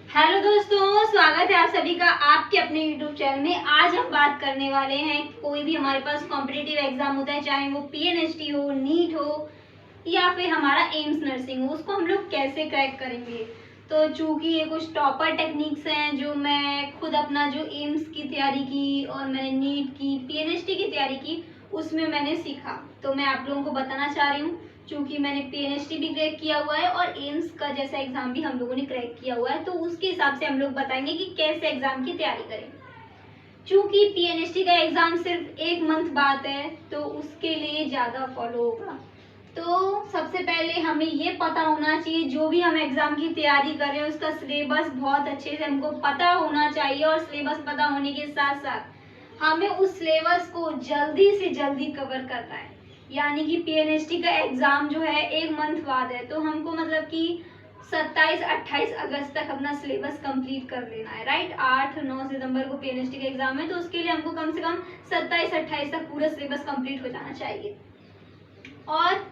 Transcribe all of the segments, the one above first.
Hello दोस्तों, स्वागत है आप सभी का आपके अपने यूट्यूब चैनल में। आज हम बात करने वाले हैं कोई भी हमारे पास कॉम्पिटिटिव एग्जाम होता है, चाहे वो पीएनएसटी हो, नीट हो या फिर हमारा एम्स नर्सिंग हो, उसको हम लोग कैसे क्रैक करेंगे। तो चूंकि ये कुछ टॉपर टेक्निक्स हैं जो मैं खुद अपना जो एम्स की तैयारी की और मैंने नीट की, पीएनएसटी की तैयारी की, उसमें मैंने सीखा, तो मैं आप लोगों को बताना चाह रही हूँ। क्योंकि मैंने पीएनएसटी भी क्रैक किया हुआ है और एम्स का जैसा एग्जाम भी हम लोगों ने क्रैक किया हुआ है, तो उसके हिसाब से हम लोग बताएंगे कि कैसे एग्जाम की तैयारी करें। क्योंकि पीएनएसटी का एग्जाम सिर्फ 1 मंथ बाद है, तो उसके लिए ज़्यादा फॉलो होगा। तो सबसे पहले हमें ये पता होना चाहिए, जो भी हम एग्जाम की तैयारी कर रहे हैं उसका सिलेबस बहुत अच्छे से हमको पता होना चाहिए। और सिलेबस पता होने के साथ साथ हमें उस सिलेबस को जल्दी से जल्दी कवर करना है। यानी कि पीएनएसटी का एग्जाम जो है 1 मंथ बाद है, तो हमको मतलब कि 27-28 अगस्त तक अपना सिलेबस कंप्लीट कर लेना है, राइट। 8-9 सितंबर को पीएनएसटी का एग्जाम है, तो उसके लिए हमको कम से कम 27-28 तक पूरा सिलेबस कंप्लीट हो जाना चाहिए। और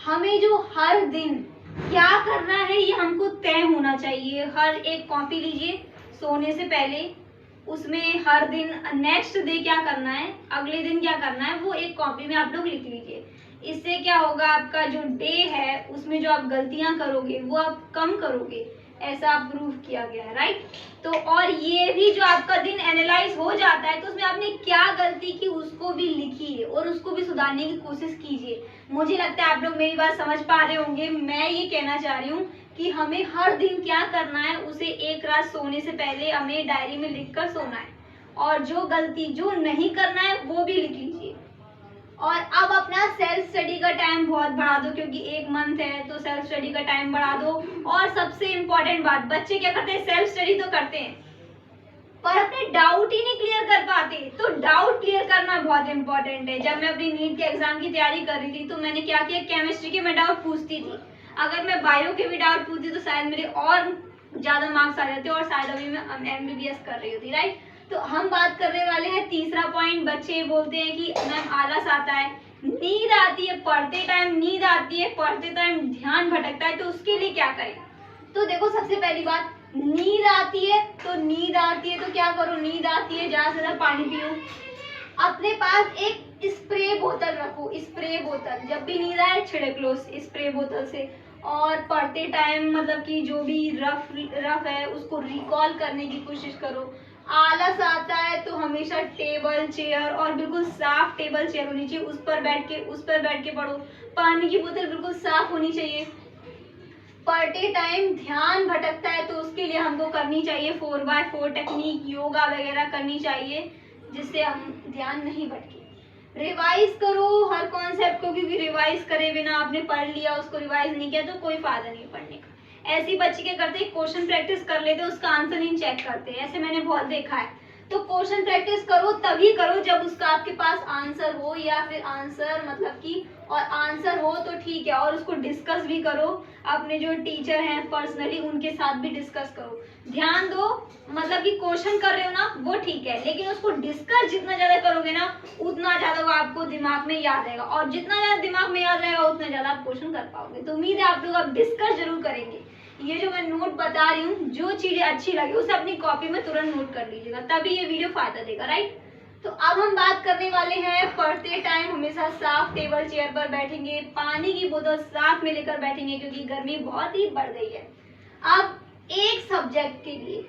हमें जो हर दिन क्या करना है ये हमको तय होना चाहिए। हर एक कॉपी लीजिए सोने से पहले, उसमें हर दिन नेक्स्ट डे क्या करना है, अगले दिन क्या करना है, वो एक कॉपी में आप लोग लिख लीजिए। इससे क्या होगा, आपका जो डे है उसमें जो आप गलतियां करोगे वो आप कम करोगे, ऐसा प्रूव किया गया है, राइट। तो और ये भी जो आपका दिन एनालाइज हो जाता है, तो उसमें आपने क्या गलती की उसको भी लिखिए और उसको भी सुधारने की कोशिश कीजिए। मुझे लगता है आप लोग मेरी बात समझ पा रहे होंगे। मैं ये कहना चाह रही हूँ कि हमें हर दिन क्या करना है, उसे एक रात सोने से पहले हमें डायरी में लिखकर सोना है, और जो गलती जो नहीं करना है वो भी लिख लीजिए। और अब अपना सेल्फ स्टडी का टाइम बहुत बढ़ा दो, क्योंकि 1 मंथ है तो सेल्फ स्टडी का टाइम बढ़ा दो। और सबसे इम्पोर्टेंट बात, बच्चे क्या करते हैं, सेल्फ स्टडी तो करते हैं पर अपने डाउट ही नहीं क्लियर कर पाते, तो डाउट क्लियर करना बहुत इंपॉर्टेंट है। जब मैं अपनी नीट के एग्जाम की तैयारी कर रही थी, तो मैंने क्या किया, केमिस्ट्री के मैं डाउट पूछती थी। अगर मैं बायो के भी डाउट पूछती तो शायद मेरे और ज्यादा मार्क्स आ जाते और शायद अभी मैं एमबीबीएस कर रही होती, राइट। तो हम बात करने वाले हैं तीसरा पॉइंट। बच्चे बोलते हैं कि मैम आलस आता है, नींद आती है, पढ़ते टाइम नींद आती है, पढ़ते टाइम ध्यान भटकता है, तो उसके लिए क्या करें। तो देखो, सबसे पहली बात, नींद आती है तो क्या करो, नींद आती है ज्यादा से ज्यादा पानी पियो। अपने पास एक स्प्रे बोतल रखो, स्प्रे बोतल, जब भी नींद आए छिड़क लो स्प्रे बोतल से। और पढ़ते टाइम मतलब कि जो भी रफ है उसको रिकॉल करने की कोशिश करो। आलस आता है तो हमेशा टेबल चेयर, और बिल्कुल साफ टेबल चेयर होनी चाहिए, उस पर बैठ के पढ़ो। पानी की बोतल बिल्कुल साफ होनी चाहिए। पढ़ते टाइम ध्यान भटकता है तो उसके लिए हमको करनी चाहिए 4x4 टेक्निक, योगा वगैरह करनी चाहिए, जिससे हम ध्यान नहीं भटके। रिवाइज करो हर कॉन्सेप्ट को, क्योंकि रिवाइज करे बिना आपने पढ़ लिया, उसको रिवाइज नहीं किया तो कोई फायदा नहीं पढ़ने का। ऐसे बच्चे क्या करते हैं, क्वेश्चन प्रैक्टिस कर लेते, उसका आंसर नहीं चेक करते, ऐसे मैंने बहुत देखा है। तो क्वेश्चन प्रैक्टिस करो तभी करो जब उसका आपके पास आंसर हो, या फिर आंसर मतलब कि, और आंसर हो तो ठीक है, और उसको डिस्कस भी करो अपने जो टीचर हैं पर्सनली, उनके साथ भी डिस्कस करो। ध्यान दो, मतलब कि क्वेश्चन कर रहे हो ना वो ठीक है, लेकिन उसको डिस्कस जितना ज्यादा करोगे ना उतना ज्यादा वो आपको दिमाग में याद रहेगा, और जितना ज्यादा दिमाग में याद रहेगा उतना ज्यादा आप क्वेश्चन कर पाओगे। तो उम्मीद है आप लोग अब डिस्कस जरूर करेंगे। ये जो मैं नोट बता रही हूँ, जो चीजें अच्छी लगी उसे अपनी कॉपी में तुरंत नोट कर लीजिएगा, तभी ये वीडियो फायदा देगा, राइट। तो अब हम बात करने वाले हैं, पढ़ते टाइम हमेशा साफ टेबल चेयर पर बैठेंगे, पानी की बोतल साथ में लेकर बैठेंगे, क्योंकि गर्मी बहुत ही बढ़ गई है। अब एक सब्जेक्ट के लिए,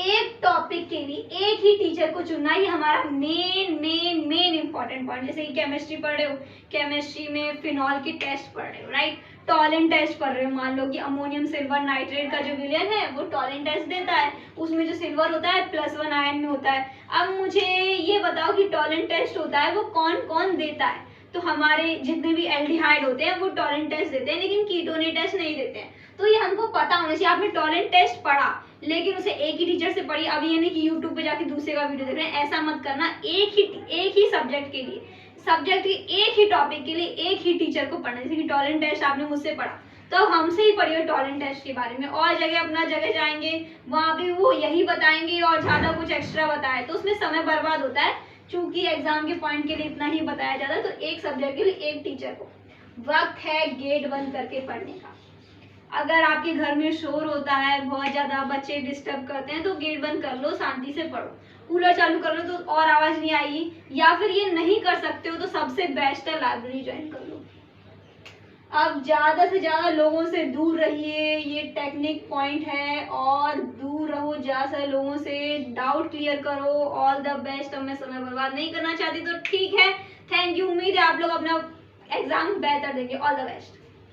एक टॉपिक के लिए एक ही टीचर को चुनना, ही हमारा मेन इंपॉर्टेंट पॉइंट। जैसे कि केमिस्ट्री पढ़ रहे हो, केमिस्ट्री में फिनॉल की टेस्ट पढ़ रहे हो, राइट। टॉलेंट टेस्ट पढ़ रहे हो, मान लो कि अमोनियम सिल्वर नाइट्रेट का जो विलयन है वो टॉलेंट टेस्ट देता है, उसमें जो सिल्वर होता है +1 आयन में होता है। अब मुझे ये बताओ कि टॉलेंट टेस्ट होता है वो कौन कौन देता है। तो हमारे जितने भी एल्डिहाइड होते हैं वो टॉलेंट टेस्ट देते हैं, लेकिन कीटोने टेस्ट नहीं देते हैं। तो ये हमको पता होना चाहिए। आपने टॉलेंट टेस्ट पढ़ा, लेकिन उसे एक ही टीचर से पढ़ी, अब ये नहीं कि यूट्यूब पे जाके दूसरे का वीडियो देख रहे हैं, ऐसा मत करना। एक ही सब्जेक्ट के लिए, सब्जेक्ट के एक ही टॉपिक के लिए एक ही टीचर को पढ़ना। जैसे कि टॉलेंट टेस्ट आपने मुझसे पढ़ा, तो हमसे ही पढ़िए टॉलेंट टेस्ट के बारे में। और जगह अपना जगह जाएंगे, वहाँ भी वो यही बताएंगे और ज्यादा कुछ एक्स्ट्रा बताए, तो उसमें समय बर्बाद होता है। चूंकि एग्जाम के पॉइंट के लिए इतना ही बताया जाता है, तो एक सब्जेक्ट के लिए एक टीचर को। वक्त है गेट बंद करके पढ़ने का। अगर आपके घर में शोर होता है, बहुत ज़्यादा बच्चे डिस्टर्ब करते हैं, तो गेट बंद कर लो, शांति से पढ़ो। कूलर चालू कर लो तो और आवाज़ नहीं आएगी। या फिर ये नहीं कर सकते हो तो सबसे बेस्ट है लाइब्रेरी ज्वाइन कर लो। अब ज़्यादा से ज़्यादा लोगों से दूर रहिए, ये टेक्निक पॉइंट है, और दूर रहो ज़्यादा से लोगों से, डाउट क्लियर करो। All the best. अब मैं समय बर्बाद नहीं करना चाहती तो ठीक है, थैंक यू। उम्मीद है आप लोग अपना एग्जाम बेहतर देंगे। All the best.